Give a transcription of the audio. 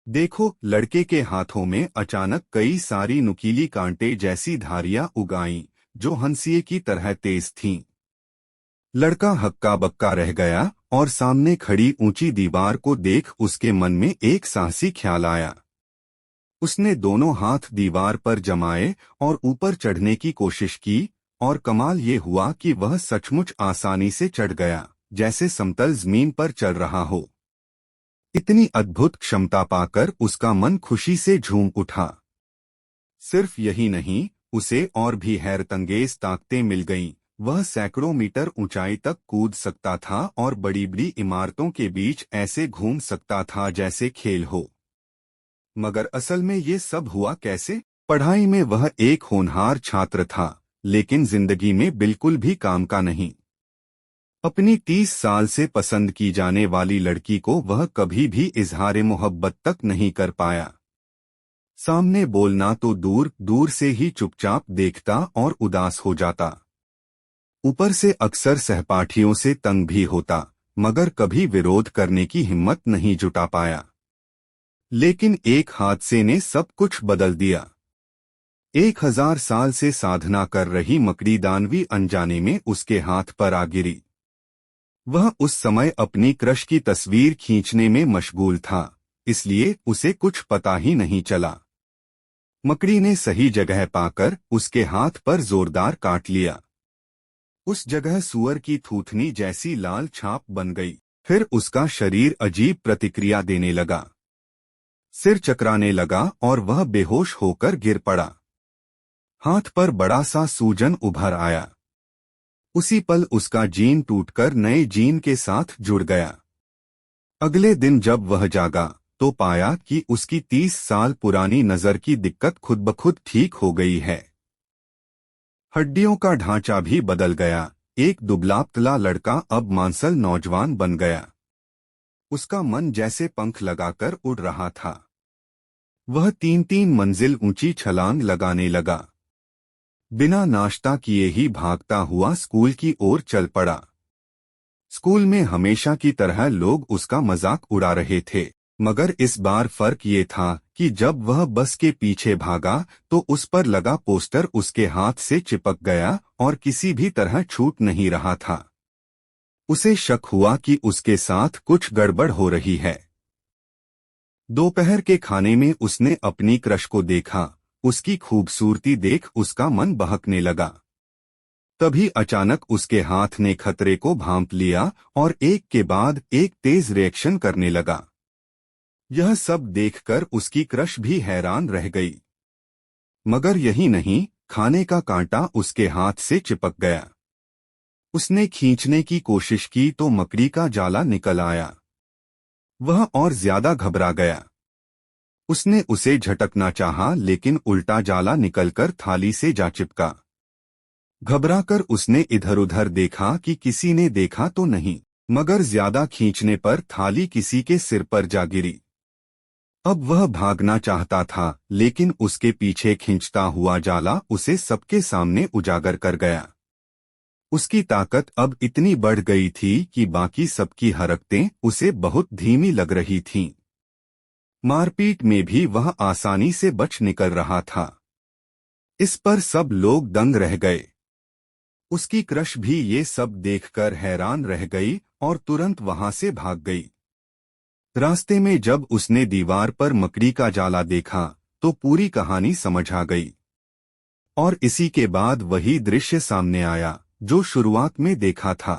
देखो, लड़के के हाथों में अचानक कई सारी नुकीली कांटे जैसी धारियां उगाईं, जो हंसिए की तरह तेज थीं। लड़का हक्का बक्का रह गया और सामने खड़ी ऊंची दीवार को देख उसके मन में एक साहसी ख्याल आया। उसने दोनों हाथ दीवार पर जमाए और ऊपर चढ़ने की कोशिश की, और कमाल ये हुआ कि वह सचमुच आसानी से चढ़ गया, जैसे समतल जमीन पर चल रहा हो। इतनी अद्भुत क्षमता पाकर उसका मन खुशी से झूम उठा। सिर्फ यही नहीं, उसे और भी हैरतअंगेज ताकतें मिल गईं। वह सैकड़ों मीटर ऊंचाई तक कूद सकता था और बड़ी बड़ी इमारतों के बीच ऐसे घूम सकता था जैसे खेल हो। मगर असल में ये सब हुआ कैसे? पढ़ाई में वह एक होनहार छात्र था, लेकिन जिंदगी में बिल्कुल भी काम का नहीं। अपनी 30 साल से पसंद की जाने वाली लड़की को वह कभी भी इजहार मोहब्बत तक नहीं कर पाया। सामने बोलना तो दूर दूर से ही चुपचाप देखता और उदास हो जाता। ऊपर से अक्सर सहपाठियों से तंग भी होता, मगर कभी विरोध करने की हिम्मत नहीं जुटा पाया। लेकिन एक हादसे ने सब कुछ बदल दिया। 1000 साल से साधना कर रही मकड़ी दानवी अनजाने में उसके हाथ पर आ गिरी। वह उस समय अपनी क्रश की तस्वीर खींचने में मशगूल था, इसलिए उसे कुछ पता ही नहीं चला। मकड़ी ने सही जगह पाकर उसके हाथ पर जोरदार काट लिया। उस जगह सूअर की थूथनी जैसी लाल छाप बन गई। फिर उसका शरीर अजीब प्रतिक्रिया देने लगा। सिर चकराने लगा और वह बेहोश होकर गिर पड़ा। हाथ पर बड़ा सा सूजन उभर आया। उसी पल उसका जीन टूटकर नए जीन के साथ जुड़ गया। अगले दिन जब वह जागा तो पाया कि उसकी 30 साल पुरानी नजर की दिक्कत खुद ब खुद ठीक हो गई है। हड्डियों का ढांचा भी बदल गया। एक दुबला पतला लड़का अब मांसल नौजवान बन गया। उसका मन जैसे पंख लगाकर उड़ रहा था। वह 3-3 मंजिल ऊंची छलांग लगाने लगा। बिना नाश्ता किए ही भागता हुआ स्कूल की ओर चल पड़ा। स्कूल में हमेशा की तरह लोग उसका मजाक उड़ा रहे थे, मगर इस बार फर्क ये था कि जब वह बस के पीछे भागा तो उस पर लगा पोस्टर उसके हाथ से चिपक गया और किसी भी तरह छूट नहीं रहा था। उसे शक हुआ कि उसके साथ कुछ गड़बड़ हो रही है। दोपहर के खाने में उसने अपनी क्रश को देखा। उसकी खूबसूरती देख उसका मन बहकने लगा। तभी अचानक उसके हाथ ने खतरे को भांप लिया और एक के बाद एक तेज रिएक्शन करने लगा। यह सब देखकर उसकी क्रश भी हैरान रह गई। मगर यही नहीं, खाने का कांटा उसके हाथ से चिपक गया। उसने खींचने की कोशिश की तो मकड़ी का जाला निकल आया। वह और ज्यादा घबरा गया। उसने उसे झटकना चाहा, लेकिन उल्टा जाला निकलकर थाली से जा चिपका। घबराकर उसने इधर उधर देखा कि किसी ने देखा तो नहीं, मगर ज्यादा खींचने पर थाली किसी के सिर पर जा गिरी। अब वह भागना चाहता था, लेकिन उसके पीछे खींचता हुआ जाला उसे सबके सामने उजागर कर गया। उसकी ताकत अब इतनी बढ़ गई थी कि बाकी सबकी हरकतें उसे बहुत धीमी लग रही थीं। मारपीट में भी वह आसानी से बच निकल रहा था। इस पर सब लोग दंग रह गए। उसकी क्रश भी ये सब देखकर हैरान रह गई और तुरंत वहां से भाग गई। रास्ते में जब उसने दीवार पर मकड़ी का जाला देखा तो पूरी कहानी समझ आ गई। और इसी के बाद वही दृश्य सामने आया जो शुरुआत में देखा था।